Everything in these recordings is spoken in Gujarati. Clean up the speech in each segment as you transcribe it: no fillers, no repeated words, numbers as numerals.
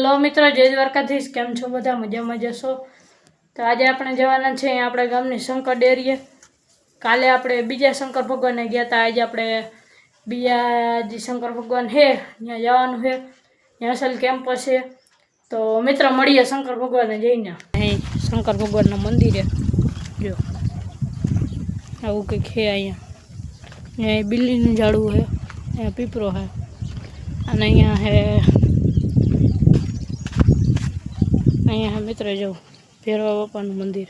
हेलो मित्रों, जय द्वारकाधीश। केम छो बधा? मजामां जशो? तो आज आपणे जवाना छे आपणे गामनी शंकर डेरीए। काले आपणे बीजा शंकर भगवान ने गया था। आज आपणे बीजा जे शंकर भगवान है त्यां जवानुं है। त्यां असल केम्पस है। तो मित्रों मळीए शंकर भगवान ने जईने। अहीं शंकर भगवान नुं मंदिर है। जो आवुं कंईक है अहींया। अहीं बिल्लीनुं झाड़वुं है, अहींया पीपरो है अने अहींया है अहींया है मित्र जो भैरवा बापानुं मंदिर।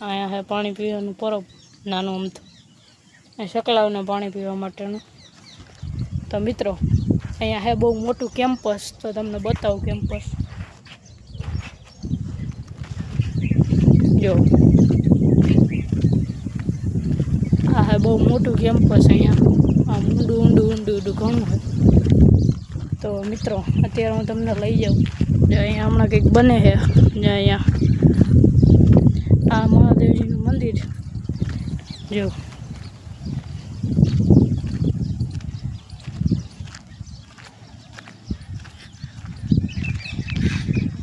अहींया है पाणी पीवानुं परब नानुं अमथुं शकलाओने पाणी पीवा माटेनुं। तो मित्रों अहींया है बहु मोटुं केम्पस। तो तमने बतावुं केम्पस जो आ है बहु मोटुं केम्पस। अहींया आ ऊंडुं ऊंडुं ऊंडुं ऊंडुं घणुं है। तो मित्रों अत्यारे हूँ तमने लई जाऊँ जो अहींया हमणां कंईक बने है। जो अहींया आ महादेवजीनुं मंदिर जो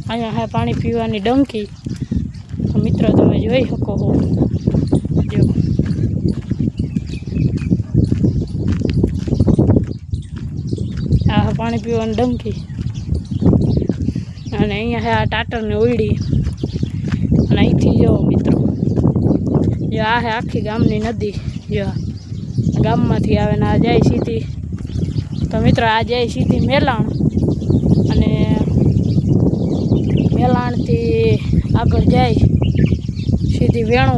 अहींया है पाणी पीवानी डंकी। तो मित्रों तमे जोई शको छो जो आ पाणी पीवानी डंकी अने अहींया है आ टाटरनी ओयडी। अने अहींथी जो मित्रों जो आ है आखी गामनी नदी। जो गाममांथी आवे ने आ जाय सीधी। तो मित्रों आ जाय सीधी मेलाण अने मेलाणथी आगळ जाय सीधी वेणु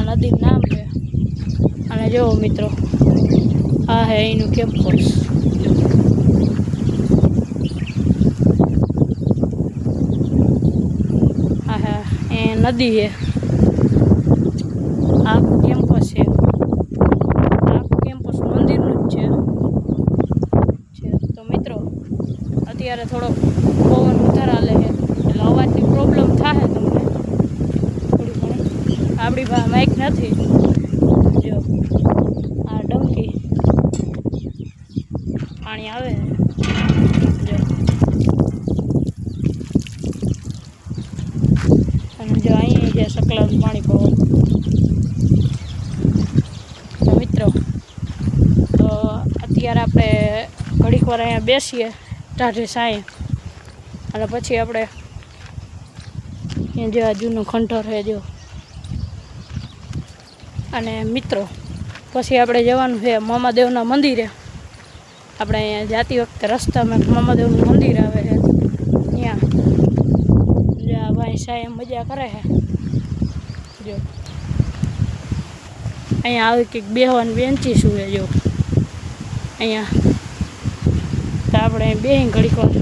नदीनुं नाम है। अने जो मित्रों आ है अहींनुं केम्पस। आ है ए नदी है, आखुं केम्पस है। आखुं केम्पस मंदिरनुं ज छे। तो मित्रों अत्यारे थोड़ो पवन વધારે हाले है એટલે અવાજની પ્રોબ્લેમ થાહે તમને થોડી ઘણી। આપણી પાસે માઇક નથી। જો આ ડંકી પાણી આવે જો અને જો અહીં છે સકલાનું પાણી પવન। તો મિત્રો તો અત્યારે આપણે ઘડીક વાર અહીંયા બેસીએ ટાઢે સાંયે અને પછી આપણે જે આ જૂનું ખંડર છે જો અને મિત્રો પછી આપણે જવાનું છે મામાદેવના મંદિરે। આપણે અહીંયા જાતી વખતે રસ્તામાં મામાદેવનું મંદિર આવે છે ત્યાં જે આ ભાઈ સાહેબ મજા કરે છે જો અહીંયા આવી કંઈક બેહવાની બેન્ચીસ હોય જો અહીંયા। તો આપણે બેહીને ઘડીક વાર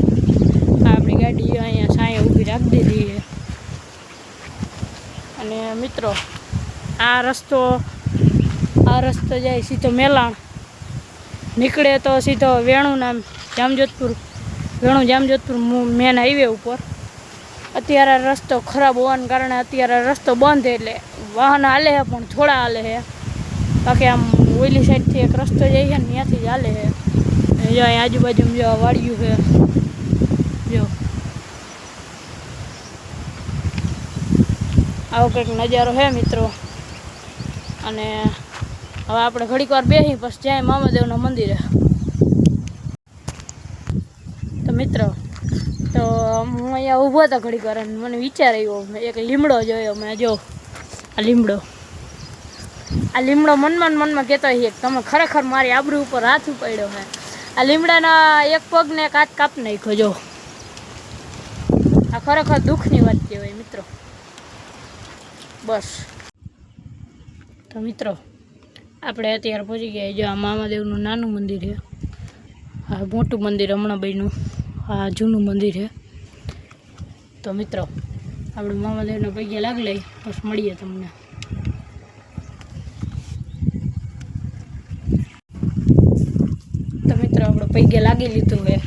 આપણી ગાડી અહીંયા સાંયે ઊભી રાખી દીધી છે। અને મિત્રો આ રસ્તો જાય સીધો મેલાણ નીકળે તો સીધો વેણુ નામ જામજોધપુર વેણુ જામજોધપુર મેન હાઈવે ઉપર। અત્યારે રસ્તો ખરાબ હોવાને કારણે અત્યારે રસ્તો બંધ છે એટલે વાહન હાલે છે પણ થોડા હાલે છે। બાકી આમ ઓઈલી સાઈડથી એક રસ્તો જાય છે ને ત્યાંથી જ હાલે છે। જો અહીં આજુબાજુમાં જો વાડિયું છે જો આવો કંઈક નજારો છે મિત્રો। અને હવે આપણે ઘડીક વાર બેસી પછી જાય મામાદેવના મંદિરે। તો મિત્રો તો હું અહીંયા ઊભો હતો ઘડીક વાર અને મને વિચાર આવ્યો એક લીમડો જોયો મેં। જો આ લીમડો મનમાં કહેતો હોય કે તમે ખરેખર મારી આબરૂ ઉપર હાથ ઉપાડ્યો છે। આ લીમડાના એક પગને કાચ કાપી નાખ્યો જો આ ખરેખર દુઃખની વાત કહેવાય મિત્રો। બસ તો મિત્રો આપણે અત્યારે પહોંચી ગયા। જો આ મામાદેવનું નાનું મંદિર છે, આ મોટું મંદિર હમણાં બન્યું, આ જૂનું મંદિર છે। તો મિત્રો આપણે મામાદેવના પગે લાગી લઈ બસ મળીએ તમને। તો મિત્રો આપણે પગે લાગી લીધું છે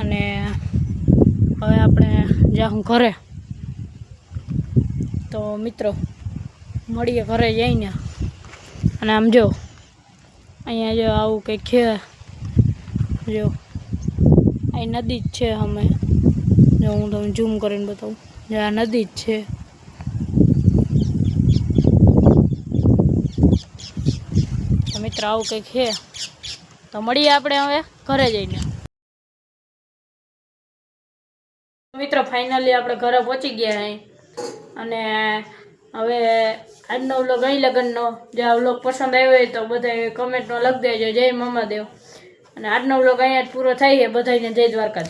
અને હવે આપણે જાઉં ઘરે। તો મિત્રો મળીએ ઘરે જઈને। અને આમ જો અહીંયા જો આવું કંઈક છે જો આ નદી જ છે અમે, જો હું તમને ઝૂમ કરીને બતાવું, જે આ નદી જ છે. તો મિત્રો આવું કંઈક છે. તો મળીએ આપણે હવે ઘરે જઈને. મિત્રો ફાઇનલી આપણે ઘરે પહોંચી ગયા અહીં, અને હવે આજનો વ્લોગ અહીં લગનનો. જો આ વ્લોગ પસંદ આવ્યો હોય તો બધા કમેન્ટમાં લખી દેજો જય મામાદેવ. અને આજનો વ્લોગ અહીંયા જ પૂરો થાય છે. બધાને જય દ્વારકાધીશ.